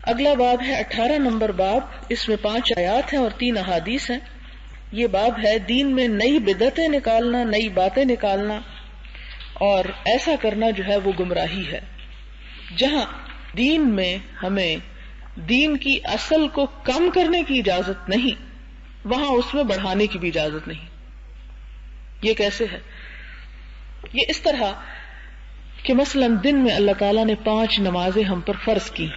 اگلا باب ہے 18 نمبر باب، اس میں 5 آیات ہیں اور 3 احادیث ہیں. یہ باب ہے دین میں نئی بدعتیں نکالنا، نئی باتیں نکالنا، اور ایسا کرنا جو ہے وہ گمراہی ہے. جہاں دین میں ہمیں دین کی اصل کو کم کرنے کی اجازت نہیں، وہاں اس میں بڑھانے کی بھی اجازت نہیں. یہ کیسے ہے؟ یہ اس طرح کہ مثلا دن میں اللہ تعالیٰ نے 5 نمازیں ہم پر فرض کی.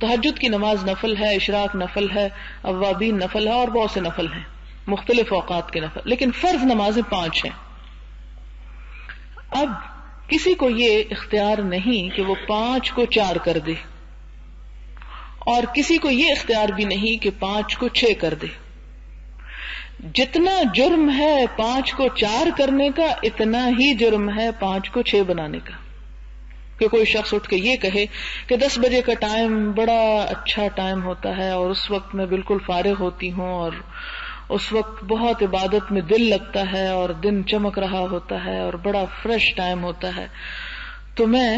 تہجد کی نماز نفل ہے، اشراق نفل ہے، اوابین نفل ہے، اور بہت سے نفل ہیں، مختلف اوقات کے نفل، لیکن فرض نمازیں 5 ہیں. اب کسی کو یہ اختیار نہیں کہ وہ 5 کو 4 کر دے، اور کسی کو یہ اختیار بھی نہیں کہ 5 کو 6 کر دے. جتنا جرم ہے 5 کو 4 کرنے کا، اتنا ہی جرم ہے 5 کو 6 بنانے کا. کہ کوئی شخص اٹھ کے یہ کہے کہ 10 بجے کا ٹائم بڑا اچھا ٹائم ہوتا ہے، اور اس وقت میں بالکل فارغ ہوتی ہوں، اور اس وقت بہت عبادت میں دل لگتا ہے، اور دن چمک رہا ہوتا ہے، اور بڑا فریش ٹائم ہوتا ہے، تو میں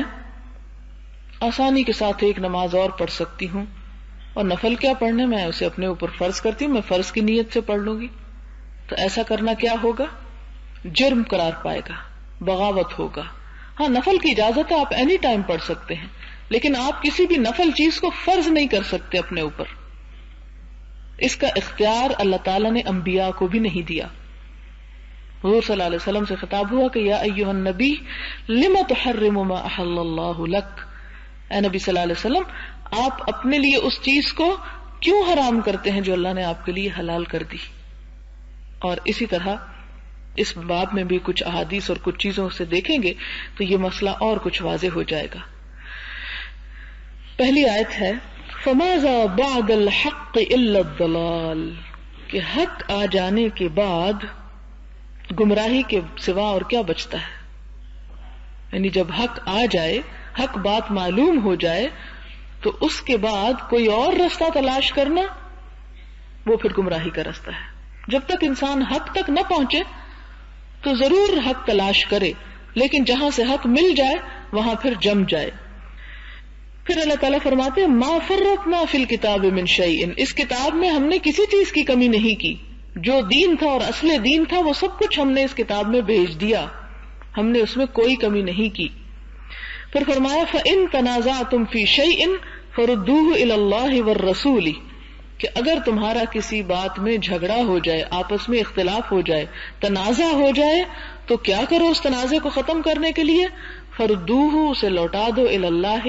آسانی کے ساتھ ایک نماز اور پڑھ سکتی ہوں. اور نفل کیا پڑھنے، میں اسے اپنے اوپر فرض کرتی ہوں، میں فرض کی نیت سے پڑھ لوں گی. تو ایسا کرنا کیا ہوگا؟ جرم قرار پائے گا، بغاوت ہوگا. ہاں، نفل کی اجازت ہے، آپ اینی ٹائم پڑھ سکتے ہیں، لیکن آپ کسی بھی نفل چیز کو فرض نہیں کر سکتے اپنے اوپر. اس کا اختیار اللہ تعالیٰ نے انبیاء کو بھی نہیں دیا. حضور صلی اللہ علیہ وسلم سے خطاب ہوا کہ یا ایھا النبی لم تحرم ما احل اللہ لک. اے نبی صلی اللہ علیہ وسلم، آپ اپنے لیے اس چیز کو کیوں حرام کرتے ہیں جو اللہ نے آپ کے لیے حلال کر دی. اور اسی طرح اس باب میں بھی کچھ احادیث اور کچھ چیزوں سے دیکھیں گے تو یہ مسئلہ اور کچھ واضح ہو جائے گا. پہلی آیت ہے فَمَاذَا بَعْدَ الْحَقِّ إِلَّا الضَّلَالِ، کہ حق آ جانے کے بعد گمراہی کے سوا اور کیا بچتا ہے. یعنی جب حق آ جائے، حق بات معلوم ہو جائے، تو اس کے بعد کوئی اور رستہ تلاش کرنا وہ پھر گمراہی کا رستہ ہے. جب تک انسان حق تک نہ پہنچے تو ضرور حق تلاش کرے، لیکن جہاں سے حق مل جائے وہاں پھر جم جائے. پھر اللہ تعالیٰ فرماتے ہیں ما فرطنا فی الکتاب من شیء، اس کتاب میں ہم نے کسی چیز کی کمی نہیں کی. جو دین تھا اور اصل دین تھا وہ سب کچھ ہم نے اس کتاب میں بھیج دیا، ہم نے اس میں کوئی کمی نہیں کی. پھر فرمایا فَإِن تَنَازَعْتُمْ فِي شَيْءٍ فَرُدُّوهُ إِلَى اللَّهِ وَالرَّسُولِ، کہ اگر تمہارا کسی بات میں جھگڑا ہو جائے، آپس میں اختلاف ہو جائے، تنازع ہو جائے، تو کیا کرو اس تنازع کو ختم کرنے کے لیے؟ فردوہ، اسے لوٹا دو، الی اللہ،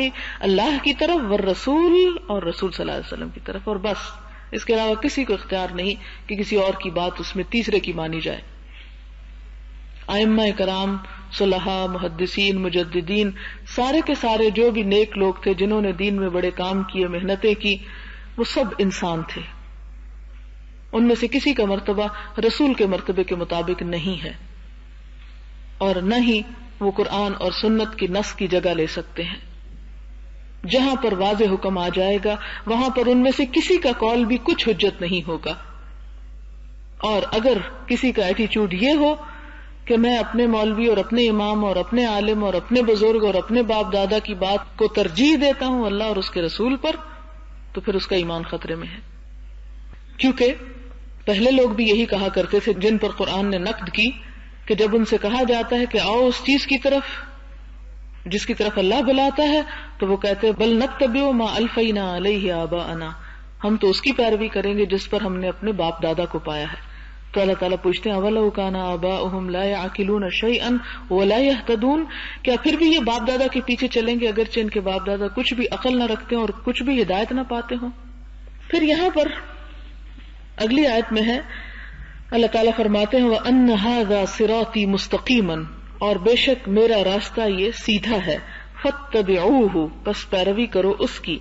اللہ کی طرف، والرسول، اور رسول صلی اللہ علیہ وسلم کی طرف، اور بس. اس کے علاوہ کسی کو اختیار نہیں کہ کسی اور کی بات اس میں تیسرے کی مانی جائے. ائمہ کرام، صلحاء، محدثین، مجددین، سارے کے سارے جو بھی نیک لوگ تھے جنہوں نے دین میں بڑے کام کیے، محنتیں کی، وہ سب انسان تھے. ان میں سے کسی کا مرتبہ رسول کے مرتبے کے مطابق نہیں ہے، اور نہ ہی وہ قرآن اور سنت کی نص کی جگہ لے سکتے ہیں. جہاں پر واضح حکم آ جائے گا وہاں پر ان میں سے کسی کا قول بھی کچھ حجت نہیں ہوگا. اور اگر کسی کا ایٹیچیوڈ یہ ہو کہ میں اپنے مولوی اور اپنے امام اور اپنے عالم اور اپنے بزرگ اور اپنے باپ دادا کی بات کو ترجیح دیتا ہوں اللہ اور اس کے رسول پر، تو پھر اس کا ایمان خطرے میں ہے. کیونکہ پہلے لوگ بھی یہی کہا کرتے تھے جن پر قرآن نے نقد کی، کہ جب ان سے کہا جاتا ہے کہ آؤ اس چیز کی طرف جس کی طرف اللہ بلاتا ہے، تو وہ کہتے ہیں بل نتبع ما الفینا علیہ آباءنا، ہم تو اس کی پیروی کریں گے جس پر ہم نے اپنے باپ دادا کو پایا ہے. تو اللہ تعالیٰ پوچھتے ہیں اولو کان آباؤہم لا یعقلون شیئا ولا یہتدون، کیا پھر بھی یہ باپ دادا کے پیچھے چلیں گے اگرچہ ان کے باپ دادا کچھ بھی عقل نہ رکھتے ہوں اور کچھ بھی ہدایت نہ پاتے ہوں. پھر یہاں پر اگلی آیت میں ہے اللہ تعالیٰ فرماتے ہیں وَأَنَّ هَذَا صِرَاطِي مُسْتَقِيمًا، اور بے شک میرا راستہ یہ سیدھا ہے، فَاتَّبِعُوهُ، پس پیروی کرو اس کی،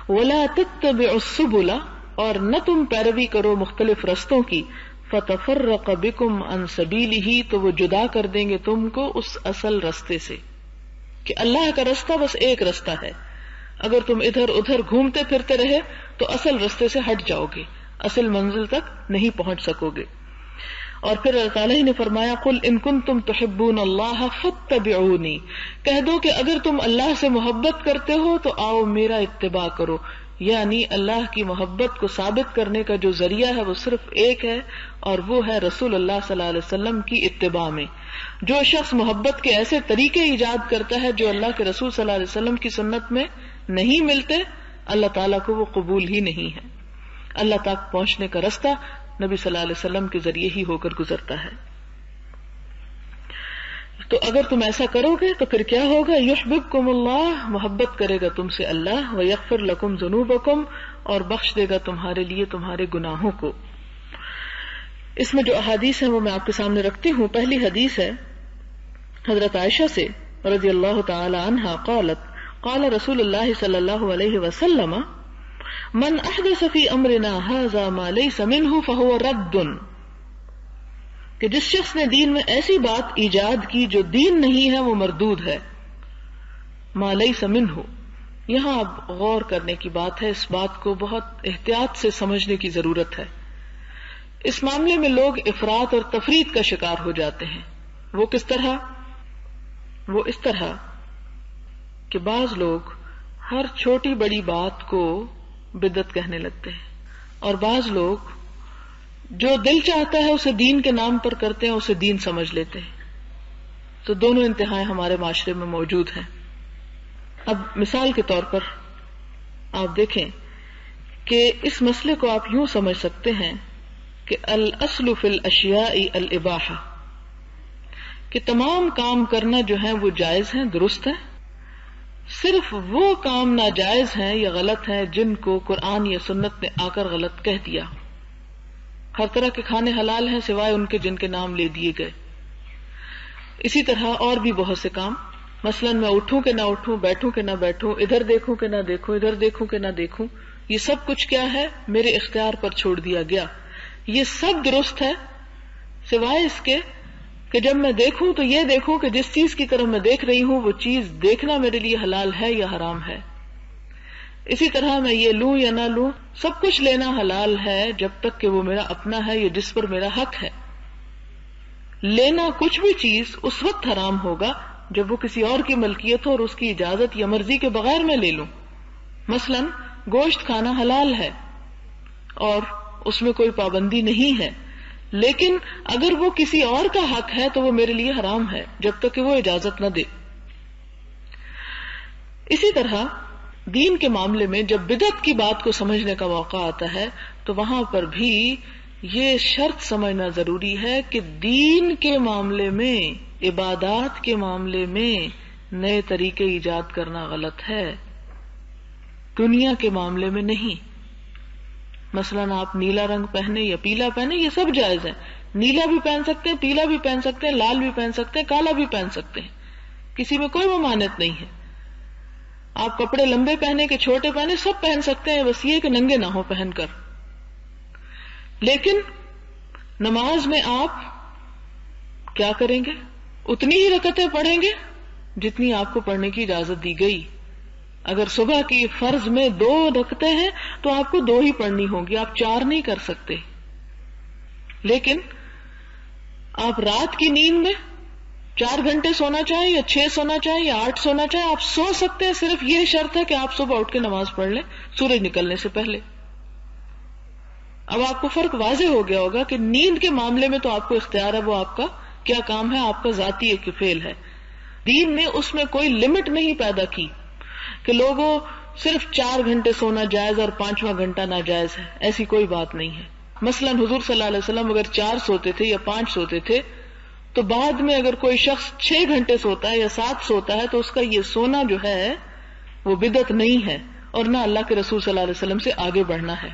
وَلَا تَتَّبِعُوا السُّبُلَ، اور نہ تم پیروی کرو مختلف رستوں کی، فَتَفَرَّقَ بِكُمْ عَنْ سَبِيلِهِ، تو وہ جدا کر دیں گے تم کو اس اصل رستے سے. کہ اللہ کا رستہ بس ایک رستہ ہے، اگر تم ادھر ادھر گھومتے پھرتے رہے تو اصل رستے سے ہٹ جاؤ گے، اصل منزل تک نہیں پہنچ سکو گے. اور پھر اللہ تعالیٰ ہی نے فرمایا قل ان کنتم تحبون اللہ فاتبعونی، کہہ دو کہ اگر تم اللہ سے محبت کرتے ہو تو آؤ میرا اتباع کرو. یعنی اللہ کی محبت کو ثابت کرنے کا جو ذریعہ ہے وہ صرف ایک ہے، اور وہ ہے رسول اللہ صلی اللہ علیہ وسلم کی اتباع میں. جو شخص محبت کے ایسے طریقے ایجاد کرتا ہے جو اللہ کے رسول صلی اللہ علیہ وسلم کی سنت میں نہیں ملتے، اللہ تعالیٰ کو وہ قبول ہی نہیں ہے. اللہ تک پہنچنے کا رستہ نبی صلی اللہ علیہ وسلم کے ذریعے ہی ہو کر گزرتا ہے. تو اگر تم ایسا کرو گے تو پھر کیا ہوگا؟ یحببکم اللہ، محبت کرے گا تم سے اللہ، ویغفر لکم ذنوبکم، اور بخش دے گا تمہارے لیے تمہارے گناہوں کو. اس میں جو احادیث ہیں وہ میں آپ کے سامنے رکھتی ہوں. پہلی حدیث ہے حضرت عائشہ سے رضی اللہ تعالی عنہا قالت قال رسول اللہ صلی اللہ علیہ وسلم من احدث فی امرنا ھذا ما لیس منہ فہو رد، کہ جس شخص نے دین میں ایسی بات ایجاد کی جو دین نہیں ہے وہ مردود ہے. ما لیس منہ، یہاں اب غور کرنے کی بات ہے، اس بات کو بہت احتیاط سے سمجھنے کی ضرورت ہے. اس معاملے میں لوگ افراط اور تفریط کا شکار ہو جاتے ہیں. وہ کس طرح؟ وہ اس طرح کہ بعض لوگ ہر چھوٹی بڑی بات کو بدعت کہنے لگتے ہیں، اور بعض لوگ جو دل چاہتا ہے اسے دین کے نام پر کرتے ہیں، اسے دین سمجھ لیتے ہیں. تو دونوں انتہائیں ہمارے معاشرے میں موجود ہیں. اب مثال کے طور پر آپ دیکھیں کہ اس مسئلے کو آپ یوں سمجھ سکتے ہیں کہ الاصل فی الاشیاء الاباحہ، کہ تمام کام کرنا جو ہے وہ جائز ہیں، درست ہے. صرف وہ کام ناجائز ہیں یا غلط ہیں جن کو قرآن یا سنت نے آ کر غلط کہہ دیا. ہر طرح کے کھانے حلال ہیں سوائے ان کے جن کے نام لے دیے گئے. اسی طرح اور بھی بہت سے کام، مثلا میں اٹھوں کہ نہ اٹھوں، بیٹھوں کہ نہ بیٹھوں، ادھر دیکھوں کہ نہ دیکھوں، ادھر دیکھوں کہ نہ دیکھوں، یہ سب کچھ کیا ہے؟ میرے اختیار پر چھوڑ دیا گیا. یہ سب درست ہے سوائے اس کے کہ جب میں دیکھوں تو یہ دیکھوں کہ جس چیز کی طرف میں دیکھ رہی ہوں وہ چیز دیکھنا میرے لیے حلال ہے یا حرام ہے. اسی طرح میں یہ لوں یا نہ لوں، سب کچھ لینا حلال ہے جب تک کہ وہ میرا اپنا ہے یا جس پر میرا حق ہے. لینا کچھ بھی چیز اس وقت حرام ہوگا جب وہ کسی اور کی ملکیت ہو اور اس کی اجازت یا مرضی کے بغیر میں لے لوں. مثلا گوشت کھانا حلال ہے اور اس میں کوئی پابندی نہیں ہے، لیکن اگر وہ کسی اور کا حق ہے تو وہ میرے لیے حرام ہے جب تک کہ وہ اجازت نہ دے. اسی طرح دین کے معاملے میں جب بدعت کی بات کو سمجھنے کا موقع آتا ہے تو وہاں پر بھی یہ شرط سمجھنا ضروری ہے کہ دین کے معاملے میں، عبادات کے معاملے میں نئے طریقے ایجاد کرنا غلط ہے، دنیا کے معاملے میں نہیں. مثلا آپ نیلا رنگ پہنے یا پیلا پہنے، یہ سب جائز ہے. نیلا بھی پہن سکتے ہیں، پیلا بھی پہن سکتے ہیں، لال بھی پہن سکتے ہیں، کالا بھی پہن سکتے ہیں، کسی میں کوئی ممانعت نہیں ہے. آپ کپڑے لمبے پہنے کہ چھوٹے پہنے سب پہن سکتے ہیں، بس یہ کہ ننگے نہ ہو پہن کر. لیکن نماز میں آپ کیا کریں گے؟ اتنی ہی رکعتیں پڑھیں گے جتنی آپ کو پڑھنے کی اجازت دی گئی. اگر صبح کی فرض میں 2 رکعتیں ہیں تو آپ کو 2 ہی پڑھنی ہوں گی، آپ 4 نہیں کر سکتے. لیکن آپ رات کی نیند میں 4 گھنٹے سونا چاہیں یا 6 سونا چاہیں یا 8 سونا چاہیں، آپ سو سکتے ہیں. صرف یہ شرط ہے کہ آپ صبح اٹھ کے نماز پڑھ لیں سورج نکلنے سے پہلے. اب آپ کو فرق واضح ہو گیا ہوگا کہ نیند کے معاملے میں تو آپ کو اختیار ہے، وہ آپ کا کیا کام ہے، آپ کا ذاتی ایک فعل ہے. دین نے اس میں کوئی لمٹ نہیں پیدا کی کہ لوگوں صرف 4 گھنٹے سونا جائز اور 5واں گھنٹہ ناجائز ہے، ایسی کوئی بات نہیں ہے. مثلا حضور صلی اللہ علیہ وسلم اگر 4 سوتے تھے یا 5 سوتے تھے تو بعد میں اگر کوئی شخص 6 گھنٹے سوتا ہے یا 7 سوتا ہے تو اس کا یہ سونا جو ہے وہ بدعت نہیں ہے اور نہ اللہ کے رسول صلی اللہ علیہ وسلم سے آگے بڑھنا ہے.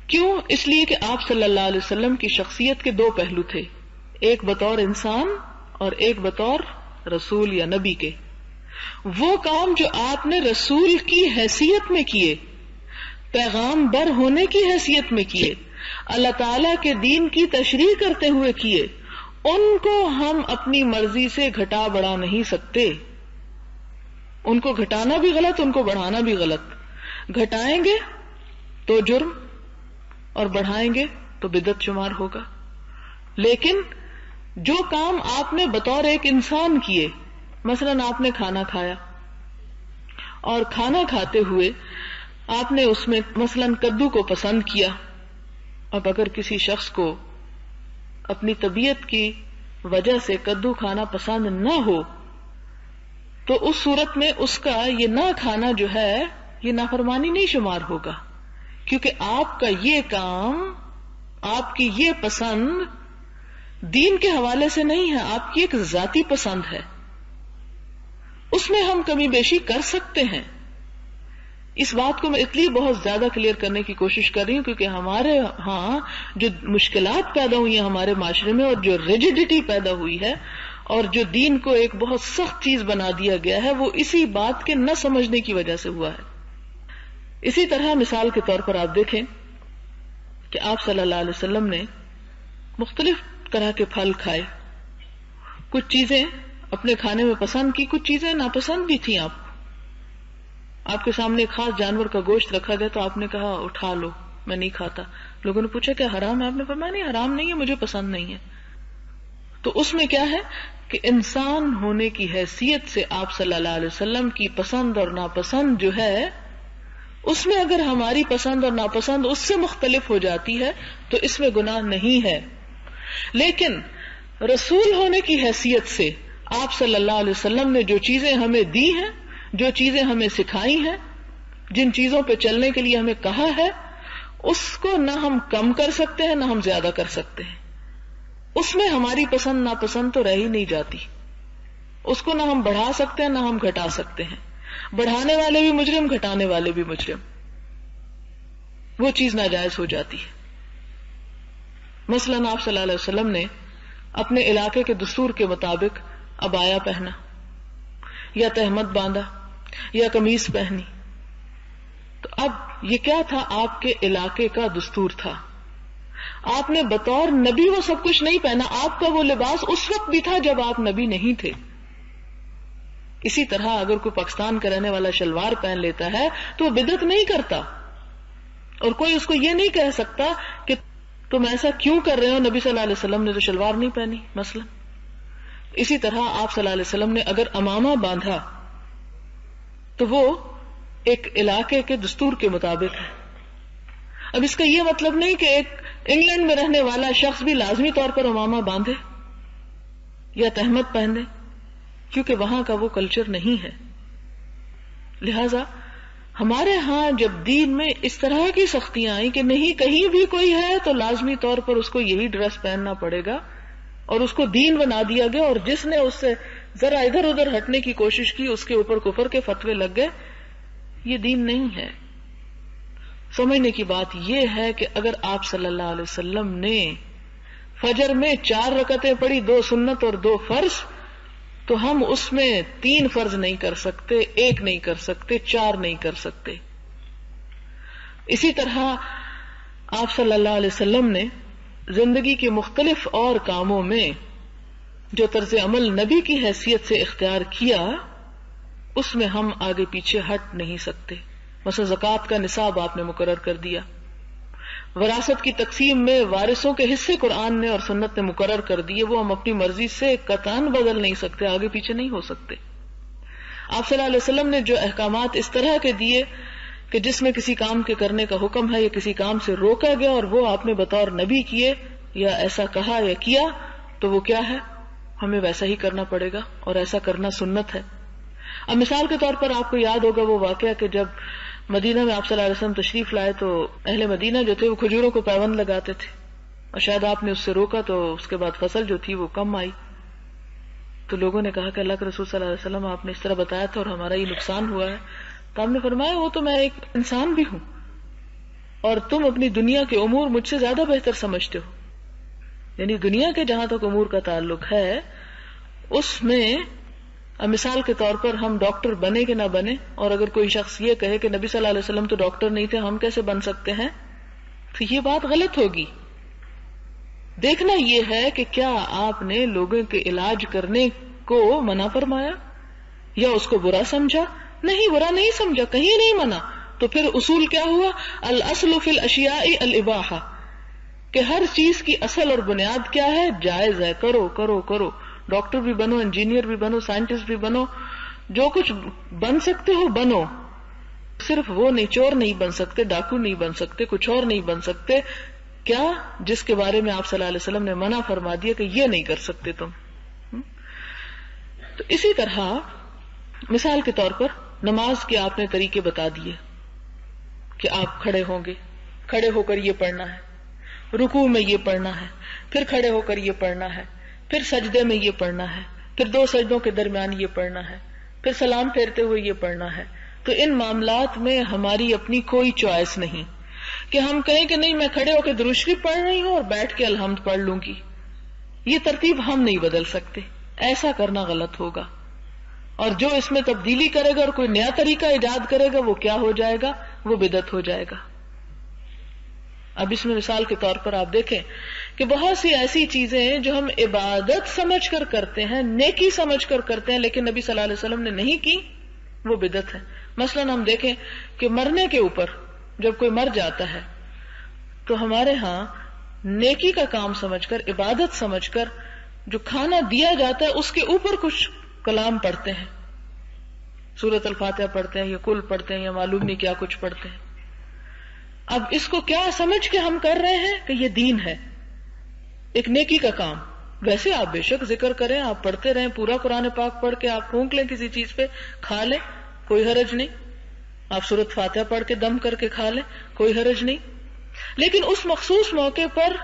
کیوں؟ اس لیے کہ آپ صلی اللہ علیہ وسلم کی شخصیت کے 2 پہلو تھے، ایک بطور انسان اور ایک بطور رسول یا نبی کے. وہ کام جو آپ نے رسول کی حیثیت میں کیے، پیغام بر ہونے کی حیثیت میں کیے، اللہ تعالیٰ کے دین کی تشریح کرتے ہوئے کیے، ان کو ہم اپنی مرضی سے گھٹا بڑھا نہیں سکتے. ان کو گھٹانا بھی غلط، ان کو بڑھانا بھی غلط. گھٹائیں گے تو جرم اور بڑھائیں گے تو بدعت شمار ہوگا. لیکن جو کام آپ نے بطور ایک انسان کیے، مثلا آپ نے کھانا کھایا اور کھانا کھاتے ہوئے آپ نے اس میں مثلا کدو کو پسند کیا. اب اگر کسی شخص کو اپنی طبیعت کی وجہ سے کدو کھانا پسند نہ ہو تو اس صورت میں اس کا یہ نہ کھانا جو ہے یہ نافرمانی نہیں شمار ہوگا، کیونکہ آپ کا یہ کام، آپ کی یہ پسند دین کے حوالے سے نہیں ہے، آپ کی ایک ذاتی پسند ہے. اس میں ہم کمی بیشی کر سکتے ہیں. اس بات کو میں اس لیے بہت زیادہ کلیئر کرنے کی کوشش کر رہی ہوں کیونکہ ہمارے ہاں جو مشکلات پیدا ہوئی ہیں ہمارے معاشرے میں، اور جو ریجڈیٹی پیدا ہوئی ہے اور جو دین کو ایک بہت سخت چیز بنا دیا گیا ہے، وہ اسی بات کے نہ سمجھنے کی وجہ سے ہوا ہے. اسی طرح مثال کے طور پر آپ دیکھیں کہ آپ صلی اللہ علیہ وسلم نے مختلف طرح کے پھل کھائے، کچھ چیزیں اپنے کھانے میں پسند کی، کچھ چیزیں ناپسند بھی تھیں. آپ کے سامنے ایک خاص جانور کا گوشت رکھا گیا تو آپ نے کہا اٹھا لو، میں نہیں کھاتا. لوگوں نے پوچھا کیا حرام ہے؟ آپ نے فرمایا نہیں، حرام نہیں ہے، مجھے پسند نہیں ہے. تو اس میں کیا ہے کہ انسان ہونے کی حیثیت سے آپ صلی اللہ علیہ وسلم کی پسند اور ناپسند جو ہے، اس میں اگر ہماری پسند اور ناپسند اس سے مختلف ہو جاتی ہے تو اس میں گناہ نہیں ہے. لیکن رسول ہونے کی حیثیت سے آپ صلی اللہ علیہ وسلم نے جو چیزیں ہمیں دی ہیں، جو چیزیں ہمیں سکھائی ہیں، جن چیزوں پہ چلنے کے لیے ہمیں کہا ہے، اس کو نہ ہم کم کر سکتے ہیں نہ ہم زیادہ کر سکتے ہیں. اس میں ہماری پسند ناپسند تو رہ ہی نہیں جاتی. اس کو نہ ہم بڑھا سکتے ہیں نہ ہم گھٹا سکتے ہیں. بڑھانے والے بھی مجرم، گھٹانے والے بھی مجرم. وہ چیز ناجائز ہو جاتی ہے. مثلا آپ صلی اللہ علیہ وسلم نے اپنے علاقے کے دستور کے مطابق عبایا پہنا یا تہمت باندھا یا قمیص پہنی. تو اب یہ کیا تھا؟ آپ کے علاقے کا دستور تھا. آپ نے بطور نبی وہ سب کچھ نہیں پہنا. آپ کا وہ لباس اس وقت بھی تھا جب آپ نبی نہیں تھے. اسی طرح اگر کوئی پاکستان کا رہنے والا شلوار پہن لیتا ہے تو وہ بدعت نہیں کرتا، اور کوئی اس کو یہ نہیں کہہ سکتا کہ تم ایسا کیوں کر رہے ہو، نبی صلی اللہ علیہ وسلم نے تو شلوار نہیں پہنی مثلا. اسی طرح آپ صلی اللہ علیہ وسلم نے اگر امامہ باندھا تو وہ ایک علاقے کے دستور کے مطابق ہے. اب اس کا یہ مطلب نہیں کہ ایک انگلینڈ میں رہنے والا شخص بھی لازمی طور پر امامہ باندھے یا تہمت پہنے، کیونکہ وہاں کا وہ کلچر نہیں ہے. لہذا ہمارے ہاں جب دین میں اس طرح کی سختیاں آئیں کہ نہیں کہیں بھی کوئی ہے تو لازمی طور پر اس کو یہی ڈریس پہننا پڑے گا، اور اس کو دین بنا دیا گیا، اور جس نے اس سے ذرا ادھر ادھر ہٹنے کی کوشش کی اس کے اوپر کفر کے فتوے لگ گئے. یہ دین نہیں ہے. سمجھنے کی بات یہ ہے کہ اگر آپ صلی اللہ علیہ وسلم نے فجر میں 4 رکعتیں پڑھی، 2 سنت اور 2 فرض، تو ہم اس میں 3 فرض نہیں کر سکتے، 1 نہیں کر سکتے، 4 نہیں کر سکتے. اسی طرح آپ صلی اللہ علیہ وسلم نے زندگی کے مختلف اور کاموں میں جو طرز عمل نبی کی حیثیت سے اختیار کیا، اس میں ہم آگے پیچھے ہٹ نہیں سکتے. مثلا زکوٰۃ کا نصاب آپ نے مقرر کر دیا. وراثت کی تقسیم میں وارثوں کے حصے قرآن نے اور سنت نے مقرر کر دیے، وہ ہم اپنی مرضی سے قطعاً بدل نہیں سکتے، آگے پیچھے نہیں ہو سکتے. آپ صلی اللہ علیہ وسلم نے جو احکامات اس طرح کے دیے کہ جس میں کسی کام کے کرنے کا حکم ہے یا کسی کام سے روکا گیا اور وہ آپ نے بطور نبی کیے یا ایسا کہا یا کیا، تو وہ کیا ہے؟ ہمیں ویسا ہی کرنا پڑے گا، اور ایسا کرنا سنت ہے. اب مثال کے طور پر آپ کو یاد ہوگا وہ واقعہ کہ جب مدینہ میں آپ صلی اللہ علیہ وسلم تشریف لائے تو اہل مدینہ جو تھے وہ کھجوروں کو پابند لگاتے تھے، اور شاید آپ نے اس سے روکا تو اس کے بعد فصل جو تھی وہ کم آئی. تو لوگوں نے کہا کہ اللہ کے رسول صلی اللہ علیہ وسلم آپ نے اس طرح بتایا تھا اور ہمارا یہ نقصان ہوا ہے. تو آپ نے فرمایا وہ تو میں ایک انسان بھی ہوں، اور تم اپنی دنیا کے امور مجھ سے زیادہ بہتر سمجھتے ہو. یعنی دنیا کے جہاں تک امور کا تعلق ہے اس میں مثال کے طور پر ہم ڈاکٹر بنے کہ نہ بنے، اور اگر کوئی شخص یہ کہے کہ نبی صلی اللہ علیہ وسلم تو ڈاکٹر نہیں تھے، ہم کیسے بن سکتے ہیں، تو یہ بات غلط ہوگی. دیکھنا یہ ہے کہ کیا آپ نے لوگوں کے علاج کرنے کو منع فرمایا یا اس کو برا سمجھا؟ نہیں، برا نہیں سمجھا، کہیں نہیں منع. تو پھر اصول کیا ہوا؟ الاصل فی الاشیاء الاباحہ. کہ ہر چیز کی اصل اور بنیاد کیا ہے؟ جائز ہے، کرو کرو کرو. ڈاکٹر بھی بنو، انجینئر بھی بنو، سائنٹسٹ بھی بنو، جو کچھ بن سکتے ہو بنو. صرف وہ نہیں، چور نہیں بن سکتے، ڈاکو نہیں بن سکتے، کچھ اور نہیں بن سکتے. کیا؟ جس کے بارے میں آپ صلی اللہ علیہ وسلم نے منع فرما دیا کہ یہ نہیں کر سکتے تم. تو اسی طرح مثال کے طور پر نماز کے آپ نے طریقے بتا دیے کہ آپ کھڑے ہوں گے، کھڑے ہو کر یہ پڑھنا ہے، رکوع میں یہ پڑھنا ہے، پھر کھڑے ہو کر یہ پڑھنا ہے، پھر سجدے میں یہ پڑھنا ہے، پھر 2 سجدوں کے درمیان یہ پڑھنا ہے، پھر سلام پھیرتے ہوئے یہ پڑھنا ہے. تو ان معاملات میں ہماری اپنی کوئی چوائس نہیں کہ ہم کہیں کہ نہیں میں کھڑے ہو کے درود شریف پڑھ رہی ہوں اور بیٹھ کے الحمد پڑھ لوں گی. یہ ترتیب ہم نہیں بدل سکتے، ایسا کرنا غلط ہوگا. اور جو اس میں تبدیلی کرے گا اور کوئی نیا طریقہ ایجاد کرے گا وہ کیا ہو جائے گا؟ وہ بدعت ہو جائے گا. اب اس میں مثال کے طور پر آپ دیکھیں کہ بہت سی ایسی چیزیں ہیں جو ہم عبادت سمجھ کر کرتے ہیں، نیکی سمجھ کر کرتے ہیں، لیکن نبی صلی اللہ علیہ وسلم نے نہیں کی، وہ بدعت ہے. مثلا ہم دیکھیں کہ مرنے کے اوپر جب کوئی مر جاتا ہے تو ہمارے ہاں نیکی کا کام سمجھ کر، عبادت سمجھ کر جو کھانا دیا جاتا ہے اس کے اوپر کچھ کلام پڑھتے ہیں، سورۃ الفاتحہ پڑھتے ہیں یا کل پڑھتے ہیں یا معلوم نہیں کیا کچھ پڑھتے ہیں. اب اس کو کیا سمجھ کے ہم کر رہے ہیں کہ یہ دین ہے، ایک نیکی کا کام. ویسے آپ بے شک ذکر کریں، آپ پڑھتے رہیں، پورا قرآن پاک پڑھ کے آپ پھونک لیں کسی چیز پہ، کھا لیں، کوئی حرج نہیں. آپ سورۃ فاتحہ پڑھ کے دم کر کے کھا لیں، کوئی حرج نہیں. لیکن اس مخصوص موقع پر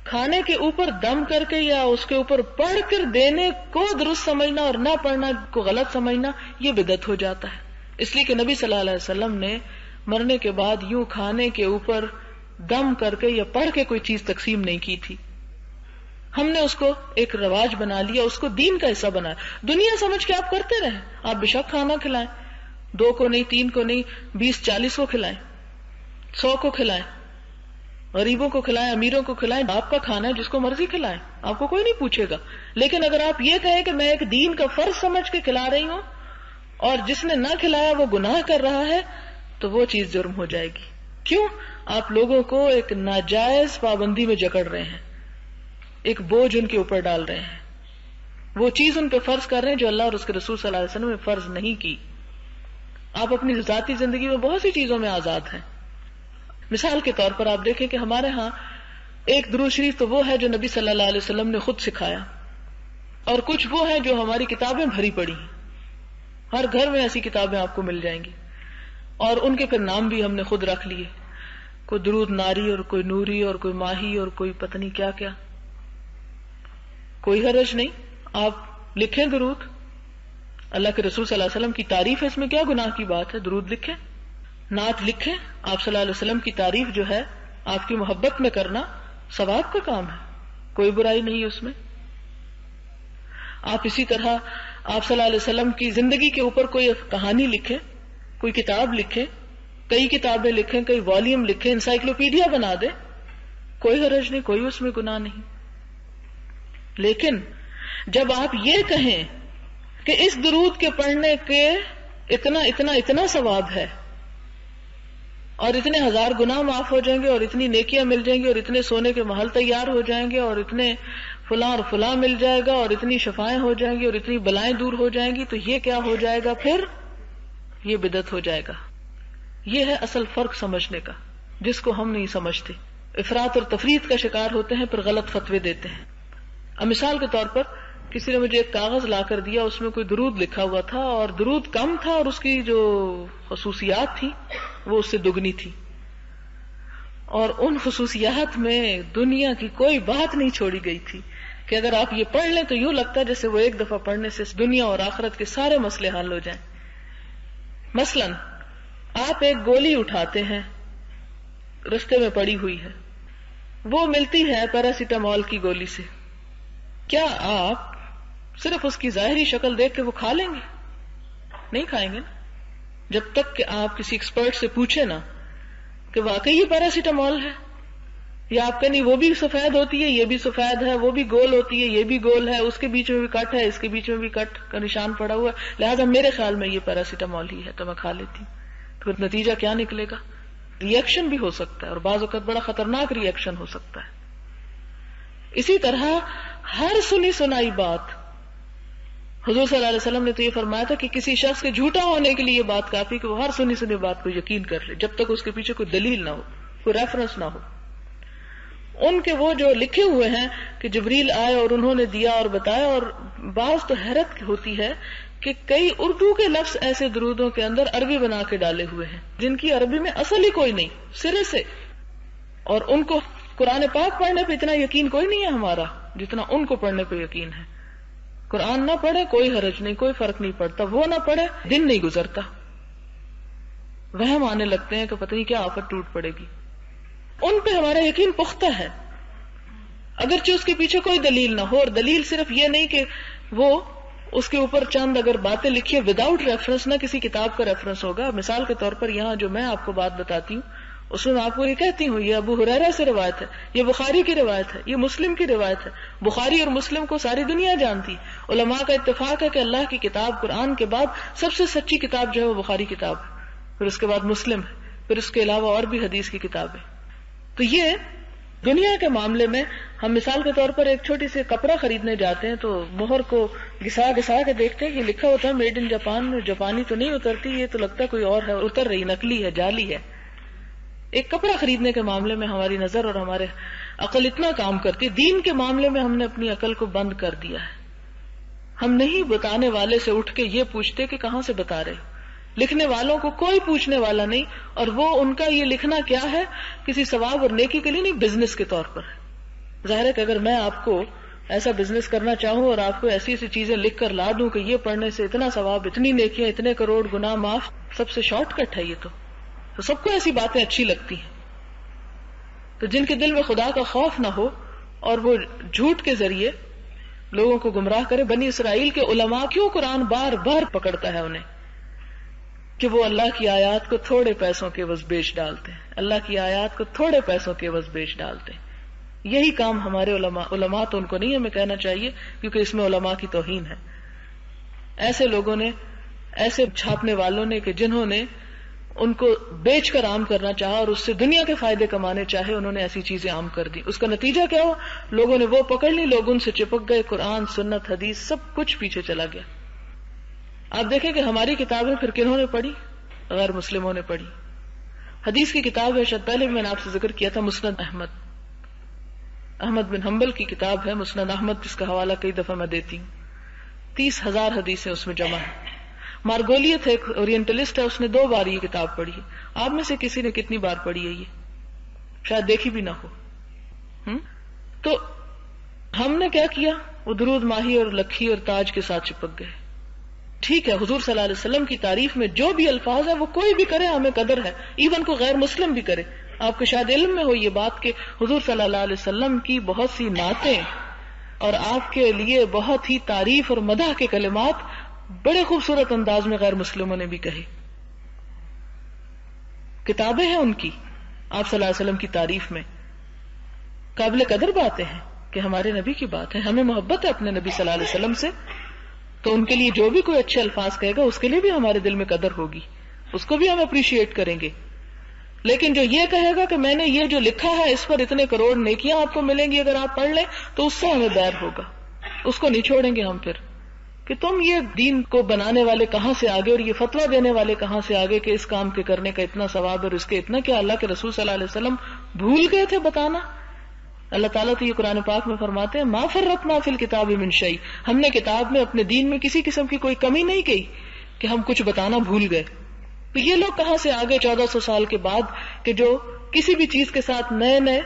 کھانے کے اوپر دم کر کے یا اس کے اوپر پڑھ کر دینے کو درست سمجھنا اور نہ پڑھنا کو غلط سمجھنا، یہ بدعت ہو جاتا ہے. اس لیے کہ نبی صلی اللہ علیہ وسلم نے مرنے کے بعد یوں کھانے کے اوپر دم کر کے یا پڑھ کے کوئی چیز تقسیم نہیں کی تھی. ہم نے اس کو ایک رواج بنا لیا، اس کو دین کا حصہ بنایا. دنیا سمجھ کے آپ کرتے رہیں، آپ بے شک کھانا کھلائیں، 2 کو نہیں، 3 کو نہیں، 20-40 کو کھلائیں، 100 کو کھلائیں، غریبوں کو کھلائیں، امیروں کو کھلائیں. آپ کا کھانا ہے، جس کو مرضی کھلائیں، آپ کو کوئی نہیں پوچھے گا. لیکن اگر آپ یہ کہیں کہ میں ایک دین کا فرض سمجھ کے کھلا رہی ہوں اور جس نے نہ کھلایا وہ گناہ کر رہا ہے، تو وہ چیز جرم ہو جائے گی. کیوں؟ آپ لوگوں کو ایک ناجائز پابندی میں جکڑ رہے ہیں، ایک بوجھ ان کے اوپر ڈال رہے ہیں، وہ چیز ان پہ فرض کر رہے ہیں جو اللہ اور اس کے رسول صلی اللہ علیہ وسلم نے فرض نہیں کی. آپ اپنی ذاتی زندگی میں بہت سی چیزوں میں آزاد ہیں. مثال کے طور پر آپ دیکھیں کہ ہمارے ہاں ایک درود شریف تو وہ ہے جو نبی صلی اللہ علیہ وسلم نے خود سکھایا، اور کچھ وہ ہے جو ہماری کتابیں بھری پڑی ہیں. ہر گھر میں ایسی کتابیں آپ کو مل جائیں گی، اور ان کے پھر نام بھی ہم نے خود رکھ لیے. کوئی درود ناری اور کوئی نوری اور کوئی ماہی اور کوئی پتہ نہیں کیا کیا. کوئی حرج نہیں، آپ لکھیں درود. اللہ کے رسول صلی اللہ علیہ وسلم کی تعریف ہے، اس میں کیا گناہ کی بات ہے؟ درود لکھیں، نعت لکھیں. آپ صلی اللہ علیہ وسلم کی تعریف جو ہے آپ کی محبت میں کرنا ثواب کا کام ہے، کوئی برائی نہیں اس میں. آپ اسی طرح آپ صلی اللہ علیہ وسلم کی زندگی کے اوپر کوئی کہانی لکھیں، کوئی کتاب لکھیں، کئی کتابیں لکھیں، کئی والیوم لکھیں، انسائکلوپیڈیا بنا دیں، کوئی حرج نہیں، کوئی اس میں گناہ نہیں. لیکن جب آپ یہ کہیں کہ اس درود کے پڑھنے کے اتنا اتنا اتنا ثواب ہے اور اتنے 1000 گناہ معاف ہو جائیں گے اور اتنی نیکیاں مل جائیں گی اور اتنے سونے کے محل تیار ہو جائیں گے اور اتنے فلاں اور فلاں مل جائے گا اور اتنی شفائیں ہو جائیں گی اور اتنی بلائیں دور ہو جائیں گی، تو یہ کیا ہو جائے گا؟ پھر یہ بدعت ہو جائے گا. یہ ہے اصل فرق سمجھنے کا، جس کو ہم نہیں سمجھتے. افراط اور تفریط کا شکار ہوتے ہیں، پھر غلط فتوے دیتے ہیں. اب مثال کے طور پر کسی نے مجھے ایک کاغذ لا کر دیا، اس میں کوئی درود لکھا ہوا تھا اور درود کم تھا اور اس کی جو خصوصیات تھی وہ اس سے دگنی تھی، اور ان خصوصیات میں دنیا کی کوئی بات نہیں چھوڑی گئی تھی کہ اگر آپ یہ پڑھ لیں تو یوں لگتا ہے جیسے وہ ایک دفعہ پڑھنے سے دنیا اور آخرت کے سارے مسئلے حل ہو جائیں. مثلا آپ ایک گولی اٹھاتے ہیں، رستے میں پڑی ہوئی ہے، وہ ملتی ہے پیراسیٹامول کی گولی سے، کیا آپ صرف اس کی ظاہری شکل دیکھ کے وہ کھا لیں گے؟ نہیں کھائیں گے نا، جب تک کہ آپ کسی ایکسپرٹ سے پوچھیں نا کہ واقعی یہ پیراسیٹامول ہے، یا آپ کہیں وہ بھی سفید ہوتی ہے، یہ بھی سفید ہے، وہ بھی گول ہوتی ہے، یہ بھی گول ہے، اس کے بیچ میں بھی کٹ ہے، اس کے بیچ میں بھی کٹ کا نشان پڑا ہوا ہے، لہذا میرے خیال میں یہ پیراسیٹامول ہی ہے تو میں کھا لیتی ہوں. تو نتیجہ کیا نکلے گا؟ ری ایکشن بھی ہو سکتا ہے اور بعض اوقات بڑا خطرناک ری ایکشن ہو سکتا ہے. اسی طرح ہر سنی سنائی بات، حضور صلی اللہ علیہ وسلم نے تو یہ فرمایا تھا کہ کسی شخص کے جھوٹا ہونے کے لیے یہ بات کافی کہ وہ ہر سنی سنی بات کو یقین کر لے جب تک اس کے پیچھے کوئی دلیل نہ ہو، کوئی ریفرنس نہ ہو. ان کے وہ جو لکھے ہوئے ہیں کہ جبریل آئے اور انہوں نے دیا اور بتایا، اور بعض تو حیرت ہوتی ہے کہ کئی اردو کے لفظ ایسے درودوں کے اندر عربی بنا کے ڈالے ہوئے ہیں جن کی عربی میں اصل ہی کوئی نہیں سرے سے، اور ان کو قرآن پاک پڑھنے پہ اتنا یقین کوئی نہیں ہے ہمارا جتنا ان کو پڑھنے پہ یقین ہے. قرآن نہ پڑھے کوئی حرج نہیں، کوئی فرق نہیں پڑتا، وہ نہ پڑھے دن نہیں گزرتا، وہم آنے لگتے ہیں کہ پتہ نہیں کیا آفت ٹوٹ پڑے گی. ان پہ ہمارا یقین پختہ ہے اگرچہ اس کے پیچھے کوئی دلیل نہ ہو، اور دلیل صرف یہ نہیں کہ وہ اس کے اوپر چند اگر باتیں لکھی وداؤٹ ریفرنس، نہ کسی کتاب کا ریفرنس ہوگا. مثال کے طور پر یہاں جو میں آپ کو بات بتاتی ہوں اس میں آپ کو یہ کہتی ہوں یہ ابو ہریرہ سے روایت ہے، یہ بخاری کی روایت ہے، یہ مسلم کی روایت ہے. بخاری اور مسلم کو ساری دنیا جانتی، علماء کا اتفاق ہے کہ اللہ کی کتاب قرآن کے بعد سب سے سچی کتاب جو ہے وہ بخاری کتاب ہے، پھر اس کے بعد مسلم ہے، پھر اس کے علاوہ اور بھی حدیث کی کتاب ہے. تو یہ دنیا کے معاملے میں ہم مثال کے طور پر ایک چھوٹی سی کپڑا خریدنے جاتے ہیں تو مہر کو گھسا گھسا کے دیکھتے ہیں، یہ لکھا ہوتا ہے میڈ ان جاپان، جاپانی تو نہیں اترتی، یہ تو لگتا ہے کوئی اور ہے، اتر رہی، نکلی ہے، جعلی ہے. ایک کپڑا خریدنے کے معاملے میں ہماری نظر اور ہمارے عقل اتنا کام کرتی ہے، دین کے معاملے میں ہم نے اپنی عقل کو بند کر دیا ہے. ہم نہیں بتانے والے سے اٹھ کے یہ پوچھتے کہ کہاں سے بتا رہے، لکھنے والوں کو کوئی پوچھنے والا نہیں، اور وہ ان کا یہ لکھنا کیا ہے کسی ثواب اور نیکی کے لیے نہیں، بزنس کے طور پر ہے. ظاہر ہے کہ اگر میں آپ کو ایسا بزنس کرنا چاہوں اور آپ کو ایسی ایسی چیزیں لکھ کر لا دوں کہ یہ پڑھنے سے اتنا ثواب، اتنی نیکیاں، اتنے کروڑ گناہ معاف، سب سے شارٹ کٹ ہے یہ تو سب کو ایسی باتیں اچھی لگتی ہیں. تو جن کے دل میں خدا کا خوف نہ ہو اور وہ جھوٹ کے ذریعے لوگوں کو گمراہ کرے. بنی اسرائیل کے علماء کیوں قرآن بار بار پکڑتا ہے انہیں کہ وہ اللہ کی آیات کو تھوڑے پیسوں کے عوض بیچ ڈالتے ہیں، اللہ کی آیات کو تھوڑے پیسوں کے عوض بیچ ڈالتے ہیں. یہی کام ہمارے علماء تو ان کو نہیں ہمیں کہنا چاہیے کیونکہ اس میں علماء کی توہین ہے. ایسے لوگوں نے، ایسے چھاپنے والوں نے کہ جنہوں نے ان کو بیچ کر عام کرنا چاہا اور اس سے دنیا کے فائدے کمانے چاہے، انہوں نے ایسی چیزیں عام کر دی. اس کا نتیجہ کیا ہوا؟ لوگوں نے وہ پکڑ لی، لوگ ان سے چپک گئے، قرآن، سنت، حدیث سب کچھ پیچھے چلا گیا. آپ دیکھیں کہ ہماری کتابیں پھر کنہوں نے پڑھی؟ غیر مسلموں نے پڑھی. حدیث کی کتاب ہے، شاید پہلے میں نے آپ سے ذکر کیا تھا، مسند احمد بن حنبل کی کتاب ہے مسند احمد، جس کا حوالہ کئی دفعہ میں دیتی ہوں. 30,000 حدیثیں اس میں جمع ہیں. مارگولیت ایک اورینٹلسٹ ہے، اس نے 2 بار یہ کتاب پڑھی ہے. آپ میں سے کسی نے کتنی بار پڑھی ہے؟ یہ شاید دیکھی بھی نہ ہو. تو ہم نے کیا کیا؟ وہ درود ماہی اور لکھی اور تاج کے ساتھ چپک گئے. ٹھیک ہے، حضور صلی اللہ علیہ وسلم کی تعریف میں جو بھی الفاظ ہیں وہ کوئی بھی کرے ہمیں قدر ہے، ایون کو غیر مسلم بھی کرے. آپ کے شاید علم میں ہو یہ بات کہ حضور صلی اللہ علیہ وسلم کی بہت سی نعتیں اور آپ کے لیے بہت ہی تعریف اور مدح کے کلمات بڑے خوبصورت انداز میں غیر مسلموں نے بھی کہے. کتابیں ہیں ان کی آپ صلی اللہ علیہ وسلم کی تعریف میں، قابل قدر باتیں ہیں کہ ہمارے نبی کی بات ہے، ہمیں محبت ہے اپنے نبی صلی اللہ علیہ وسلم سے، تو ان کے لیے جو بھی کوئی اچھے الفاظ کہے گا اس کے لیے بھی ہمارے دل میں قدر ہوگی، اس کو بھی ہم اپریشیٹ کریں گے. لیکن جو یہ کہے گا کہ میں نے یہ جو لکھا ہے اس پر اتنے کروڑ نیکیاں آپ کو ملیں گی اگر آپ پڑھ لیں، تو اس سے ہمیں بیر ہوگا، اس کو نہیں چھوڑیں گے ہم پھر کہ تم یہ دین کو بنانے والے کہاں سے آگے اور یہ فتویٰ دینے والے کہاں سے آگے کہ اس کام کے کرنے کا اتنا ثواب اور اس کے اتنا کیا اللہ کے رسول صلی اللہ علیہ وسلم بھول گئے تھے بتانا. اللہ تعالیٰ تو یہ قرآن پاک میں فرماتے ہیں ما فرطنا فی الکتاب من شیء، ہم نے کتاب میں اپنے دین میں کسی قسم کی کوئی کمی نہیں کی کہ ہم کچھ بتانا بھول گئے. تو یہ لوگ کہاں سے آگے 1400 سال کے بعد کہ جو کسی بھی چیز کے ساتھ نئے نئے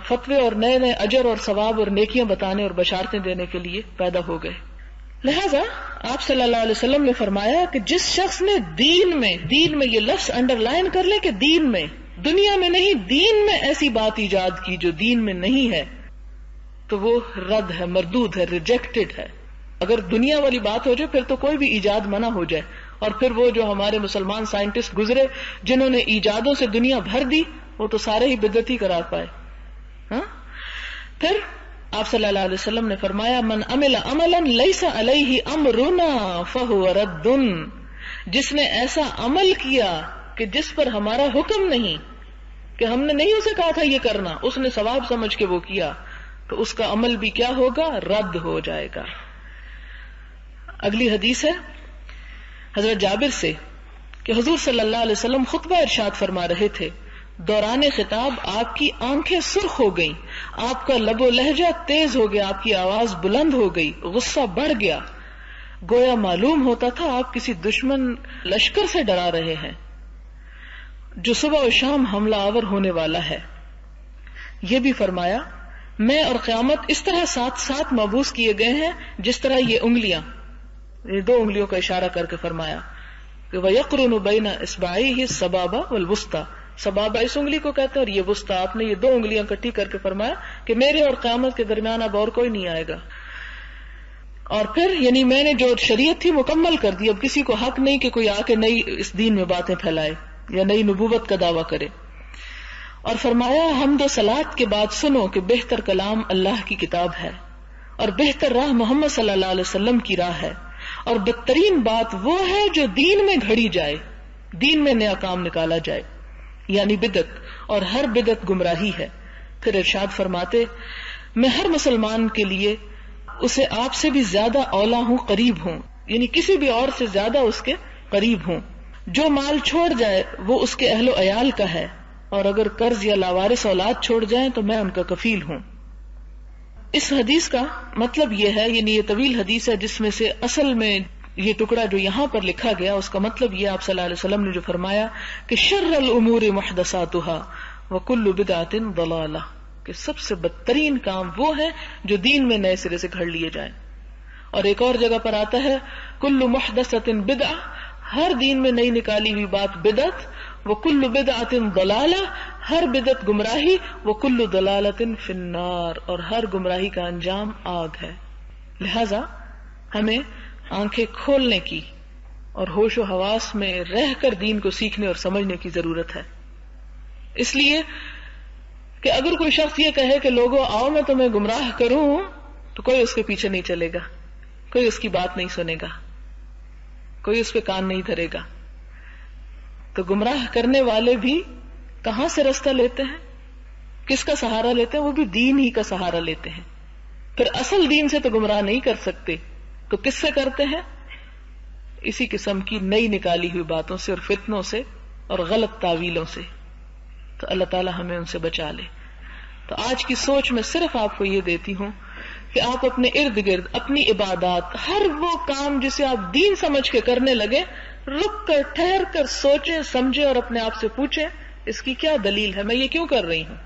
فتوے اور نئے نئے اجر اور ثواب اور نیکیاں بتانے اور بشارتیں دینے کے لیے پیدا ہو گئے. لہذا آپ صلی اللہ علیہ وسلم نے فرمایا کہ جس شخص نے دین میں یہ لفظ انڈر لائن کر لے کہ دین میں، دنیا میں نہیں، دین میں ایسی بات ایجاد کی جو دین میں نہیں ہے، تو وہ رد ہے، مردود ہے، ریجیکٹڈ ہے. اگر دنیا والی بات ہو جائے پھر تو کوئی بھی ایجاد منع ہو جائے، اور پھر وہ جو ہمارے مسلمان سائنٹسٹ گزرے جنہوں نے ایجادوں سے دنیا بھر دی، وہ تو سارے ہی بدعت ہی قرار پائے. پھر آپ صلی اللہ علیہ وسلم نے فرمایا من عمل عملا لیس علیہ امرنا فہو رد، جس نے ایسا عمل کیا کہ جس پر ہمارا حکم نہیں، کہ ہم نے نہیں اسے کہا تھا یہ کرنا، اس نے ثواب سمجھ کے وہ کیا، تو اس کا عمل بھی کیا ہوگا؟ رد ہو جائے گا۔ اگلی حدیث ہے حضرت جابر سے کہ حضور صلی اللہ علیہ وسلم خطبہ ارشاد فرما رہے تھے، دوران خطاب آپ کی آنکھیں سرخ ہو گئیں، آپ کا لب و لہجہ تیز ہو گیا، آپ کی آواز بلند ہو گئی، غصہ بڑھ گیا، گویا معلوم ہوتا تھا آپ کسی دشمن لشکر سے ڈرا رہے ہیں جو صبح و شام حملہ آور ہونے والا ہے۔ یہ بھی فرمایا، میں اور قیامت اس طرح ساتھ ساتھ مبعوث کیے گئے ہیں جس طرح یہ انگلیاں، یہ دو انگلیوں کا اشارہ کر کے فرمایا کہ وَيَقْرُنُ بَيْنَ إِصْبَعَيْهِ السَّبَابَ وَالْوُسْطَى، سبابہ اس انگلی کو کہتے ہیں اور یہ وسطی، آپ نے یہ دو انگلیاں کٹھی کر کے فرمایا کہ میرے اور قیامت کے درمیان اب اور کوئی نہیں آئے گا۔ اور پھر یعنی میں نے جو شریعت تھی مکمل کر دی، اب کسی کو حق نہیں کہ کوئی آ کے نئی اس دین میں باتیں پھیلائے یا نئی نبوت کا دعویٰ کرے۔ اور فرمایا، حمد و صلات کے بعد سنو کہ بہتر کلام اللہ کی کتاب ہے اور بہتر راہ محمد صلی اللہ علیہ وسلم کی راہ ہے، اور بدترین بات وہ ہے جو دین میں گھڑی جائے، دین میں نیا کام نکالا جائے، یعنی بدعت، اور ہر بدعت گمراہی ہے۔ پھر ارشاد فرماتے، میں ہر مسلمان کے لیے اسے آپ سے بھی زیادہ اولا ہوں، قریب ہوں، یعنی کسی بھی اور سے زیادہ اس کے قریب ہوں۔ جو مال چھوڑ جائے وہ اس کے اہل و عیال کا ہے، اور اگر قرض یا لاوارث اولاد چھوڑ جائیں تو میں ان کا کفیل ہوں۔ اس حدیث کا مطلب یہ ہے، یعنی یہ طویل حدیث ہے جس میں سے اصل میں یہ ٹکڑا جو یہاں پر لکھا گیا اس کا مطلب یہ آپ صلی اللہ علیہ وسلم نے جو فرمایا کہ شر الامور محدثاتها وکل بدعۃ ضلالہ، کہ سب سے بدترین کام وہ ہے جو دین میں نئے سرے سے گھڑ لیے جائیں۔ اور ایک اور جگہ پر آتا ہے کل محدثۃ بدعہ، ہر دین میں نئی نکالی ہوئی بات بدعت، وکل بدعۃ ضلالہ، ہر بدعت گمراہی، وکل ضلالۃ فی النار، اور ہر گمراہی کا انجام آگ ہے۔ لہذا ہمیں آنکھیں کھولنے کی اور ہوش و حواس میں رہ کر دین کو سیکھنے اور سمجھنے کی ضرورت ہے۔ اس لیے کہ اگر کوئی شخص یہ کہے کہ لوگوں آؤ میں تمہیں گمراہ کروں، تو کوئی اس کے پیچھے نہیں چلے گا، کوئی اس کی بات نہیں سنے گا، کوئی اس پہ کان نہیں دھرے گا۔ تو گمراہ کرنے والے بھی کہاں سے رستہ لیتے ہیں، کس کا سہارا لیتے ہیں؟ وہ بھی دین ہی کا سہارا لیتے ہیں۔ پھر اصل دین سے تو گمراہ نہیں کر سکتے، تو کس سے کرتے ہیں؟ اسی قسم کی نئی نکالی ہوئی باتوں سے اور فتنوں سے اور غلط تعویلوں سے۔ تو اللہ تعالی ہمیں ان سے بچا لے۔ تو آج کی سوچ میں صرف آپ کو یہ دیتی ہوں کہ آپ اپنے ارد گرد اپنی عبادات، ہر وہ کام جسے آپ دین سمجھ کے کرنے لگے، رک کر ٹھہر کر سوچیں، سمجھیں اور اپنے آپ سے پوچھیں اس کی کیا دلیل ہے، میں یہ کیوں کر رہی ہوں،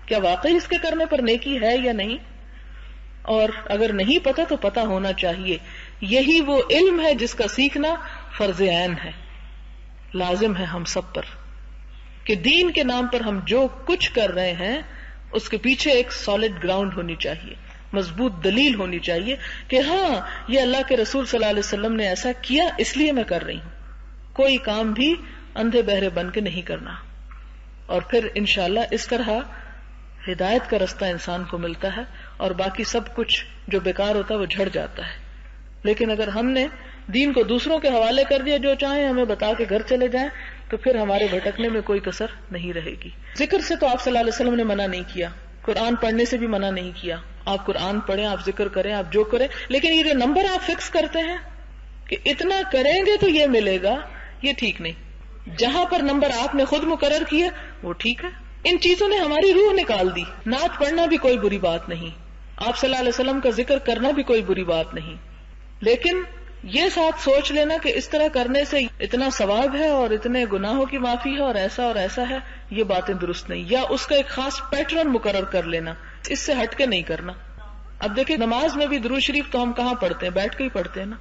کیا واقعی اس کے کرنے پر نیکی ہے یا نہیں؟ اور اگر نہیں پتا تو پتا ہونا چاہیے۔ یہی وہ علم ہے جس کا سیکھنا فرض عین ہے، لازم ہے ہم سب پر، کہ دین کے نام پر ہم جو کچھ کر رہے ہیں اس کے پیچھے ایک سالڈ گراؤنڈ ہونی چاہیے، مضبوط دلیل ہونی چاہیے کہ ہاں یہ اللہ کے رسول صلی اللہ علیہ وسلم نے ایسا کیا اس لیے میں کر رہی ہوں۔ کوئی کام بھی اندھے بہرے بن کے نہیں کرنا، اور پھر انشاءاللہ اس طرح ہدایت کا رستہ انسان کو ملتا ہے، اور باقی سب کچھ جو بیکار ہوتا ہے وہ جھڑ جاتا ہے۔ لیکن اگر ہم نے دین کو دوسروں کے حوالے کر دیا، جو چاہیں ہمیں بتا کے گھر چلے جائیں، تو پھر ہمارے بھٹکنے میں کوئی کسر نہیں رہے گی۔ ذکر سے تو آپ صلی اللہ علیہ وسلم نے منع نہیں کیا، قرآن پڑھنے سے بھی منع نہیں کیا، آپ قرآن پڑھیں، آپ ذکر کریں، آپ جو کریں، لیکن یہ جو نمبر آپ فکس کرتے ہیں کہ اتنا کریں گے تو یہ ملے گا، یہ ٹھیک نہیں۔ جہاں پر نمبر آپ نے خود مقرر کیا وہ ٹھیک ہے۔ ان چیزوں نے ہماری روح نکال دی۔ نعت پڑھنا بھی کوئی بری بات نہیں، آپ صلی اللہ علیہ وسلم کا ذکر کرنا بھی کوئی بری بات نہیں، لیکن یہ ساتھ سوچ لینا کہ اس طرح کرنے سے اتنا ثواب ہے اور اتنے گناہوں کی معافی ہے اور ایسا ہے، یہ باتیں درست نہیں۔ یا اس کا ایک خاص پیٹرن مقرر کر لینا، اس سے ہٹ کے نہیں کرنا۔ اب دیکھیں نماز میں بھی درود شریف تو ہم کہاں پڑھتے ہیں؟ بیٹھ کے ہی پڑھتے ہیں نا۔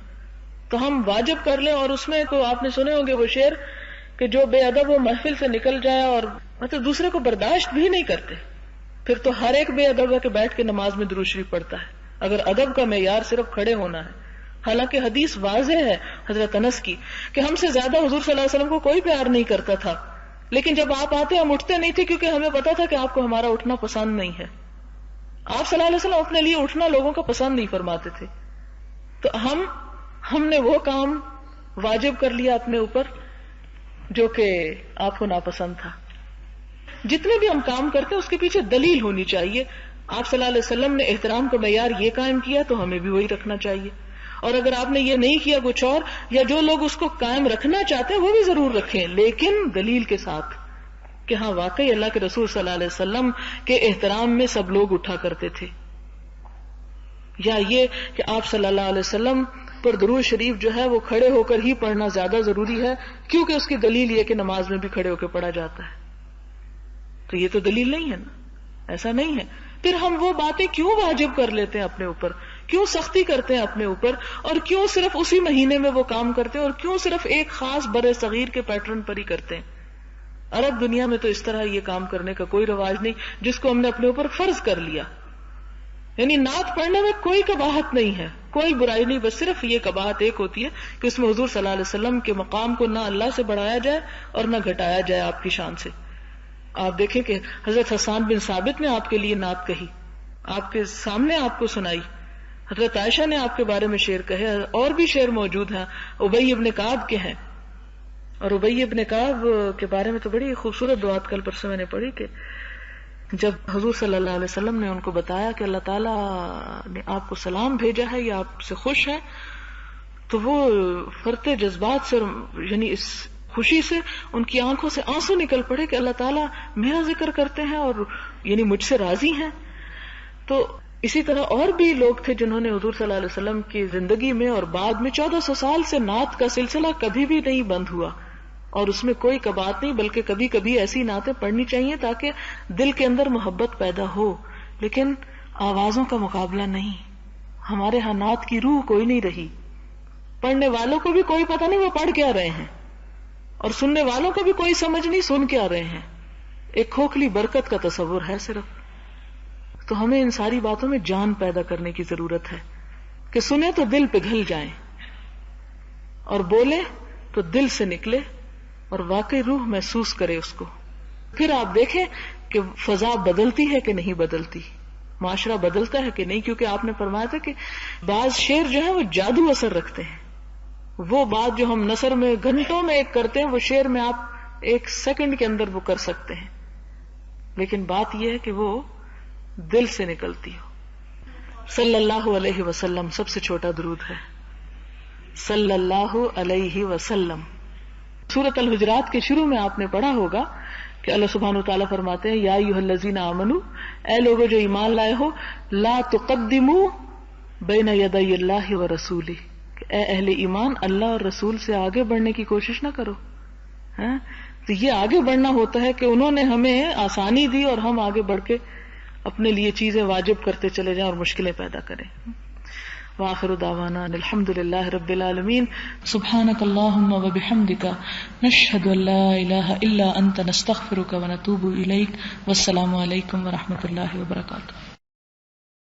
تو ہم واجب کر لیں، اور اس میں تو آپ نے سنے ہوں گے وہ شعر کہ جو بے ادب وہ محفل سے نکل جائے، اور مطلب دوسرے کو برداشت بھی نہیں کرتے، پھر تو ہر ایک بے ادب ہے کہ بیٹھ کے نماز میں درود شریف پڑھتا ہے، اگر ادب کا معیار صرف کھڑے ہونا ہے۔ حالانکہ حدیث واضح ہے حضرت انس کی کہ ہم سے زیادہ حضور صلی اللہ علیہ وسلم کو کوئی پیار نہیں کرتا تھا، لیکن جب آپ آتے ہم اٹھتے نہیں تھے، کیونکہ ہمیں پتا تھا کہ آپ کو ہمارا اٹھنا پسند نہیں ہے۔ آپ صلی اللہ علیہ وسلم اپنے لیے اٹھنا لوگوں کا پسند نہیں فرماتے تھے، تو ہم نے وہ کام واجب کر لیا اپنے اوپر جو کہ آپ کو ناپسند تھا. جتنے بھی ہم کام کرتے ہیں اس کے پیچھے دلیل ہونی چاہیے. آپ صلی اللہ علیہ وسلم نے احترام کا معیار یہ قائم کیا تو ہمیں بھی وہی رکھنا چاہیے. اور اگر آپ نے یہ نہیں کیا کچھ اور، یا جو لوگ اس کو قائم رکھنا چاہتے ہیں وہ بھی ضرور رکھیں، لیکن دلیل کے ساتھ کہ ہاں واقعی اللہ کے رسول صلی اللہ علیہ وسلم کے احترام میں سب لوگ اٹھا کرتے تھے. یا یہ کہ آپ صلی اللہ علیہ وسلم پر درود شریف جو ہے وہ کھڑے ہو کر ہی پڑھنا زیادہ ضروری ہے، کیونکہ اس کی دلیل یہ کہ نماز میں بھی کھڑے ہو کے پڑھا جاتا ہے. تو یہ تو دلیل نہیں ہے نا، ایسا نہیں ہے. پھر ہم وہ باتیں کیوں واجب کر لیتے ہیں اپنے اوپر، کیوں سختی کرتے ہیں اپنے اوپر، اور کیوں صرف اسی مہینے میں وہ کام کرتے ہیں، اور کیوں صرف ایک خاص برے صغیر کے پیٹرن پر ہی کرتے ہیں. عرب دنیا میں تو اس طرح یہ کام کرنے کا کوئی رواج نہیں جس کو ہم نے اپنے اوپر فرض کر لیا. یعنی نعت پڑھنے میں کوئی قباحت نہیں ہے، کوئی برائی نہیں، بس صرف یہ قباحت ایک ہوتی ہے کہ اس میں حضور صلی اللہ علیہ وسلم کے مقام کو نہ اللہ سے بڑھایا جائے اور نہ گھٹایا جائے آپ کی شان سے. آپ دیکھیں کہ حضرت حسان بن ثابت نے آپ کے لیے نعت کہی، آپ کے سامنے آپ کو سنائی. حضرت عائشہ نے آپ کے بارے میں شعر کہے، اور بھی شعر موجود ہیں ابی ابن کعب کے ہیں. اور ابی ابن کعب کے بارے میں تو بڑی خوبصورت دعات کل پرسوں میں نے پڑھی کہ جب حضور صلی اللہ علیہ وسلم نے ان کو بتایا کہ اللہ تعالیٰ نے آپ کو سلام بھیجا ہے یا آپ سے خوش ہے، تو وہ فرتے جذبات سے، یعنی اس خوشی سے ان کی آنکھوں سے آنسو نکل پڑے کہ اللہ تعالیٰ میرا ذکر کرتے ہیں اور یعنی مجھ سے راضی ہیں. تو اسی طرح اور بھی لوگ تھے جنہوں نے حضور صلی اللہ علیہ وسلم کی زندگی میں اور بعد میں 1400 سال سے نعت کا سلسلہ کبھی بھی نہیں بند ہوا، اور اس میں کوئی کباہت نہیں، بلکہ کبھی کبھی ایسی نعتیں پڑھنی چاہیے تاکہ دل کے اندر محبت پیدا ہو، لیکن آوازوں کا مقابلہ نہیں. ہمارے ہاں نعت کی روح کوئی نہیں رہی، پڑھنے والوں کو بھی کوئی پتہ نہیں وہ پڑھ کیا رہے ہیں، اور سننے والوں کو بھی کوئی سمجھ نہیں سن کیا رہے ہیں. ایک کھوکھلی برکت کا تصور ہے صرف. تو ہمیں ان ساری باتوں میں جان پیدا کرنے کی ضرورت ہے کہ سنیں تو دل پگھل جائیں، اور بولے تو دل سے نکلے اور واقعی روح محسوس کرے اس کو. پھر آپ دیکھیں کہ فضا بدلتی ہے کہ نہیں بدلتی، معاشرہ بدلتا ہے کہ نہیں، کیونکہ آپ نے فرمایا تھا کہ بعض شعر جو ہیں وہ جادو اثر رکھتے ہیں. وہ بات جو ہم نثر میں گھنٹوں میں ایک کرتے ہیں وہ شعر میں آپ 1 سیکنڈ کے اندر وہ کر سکتے ہیں، لیکن بات یہ ہے کہ وہ دل سے نکلتی ہو. صلی اللہ علیہ وسلم سب سے چھوٹا درود ہے، صلی اللہ علیہ وسلم. سورۃ الحجرات کے شروع میں آپ نے پڑھا ہوگا کہ اللہ سبحانہ وتعالیٰ فرماتے ہیں یا ایھا الذین آمنوا، اے لوگوں جو ایمان لائے ہو، لا تقدموا بین یدی اللہ ورسولہ، کہ اے اہل ایمان اللہ اور رسول سے آگے بڑھنے کی کوشش نہ کرو. تو یہ آگے بڑھنا ہوتا ہے کہ انہوں نے ہمیں آسانی دی اور ہم آگے بڑھ کے اپنے لیے چیزیں واجب کرتے چلے جائیں اور مشکلیں پیدا کریں. وآخر دعوانا الحمد للہ رب العالمین. سبحانک اللہم وبحمدک، نشہد ان لا الہ الا انت، نستغفرک ونتوب الیک. والسلام علیکم ورحمۃ اللہ وبرکاتہ.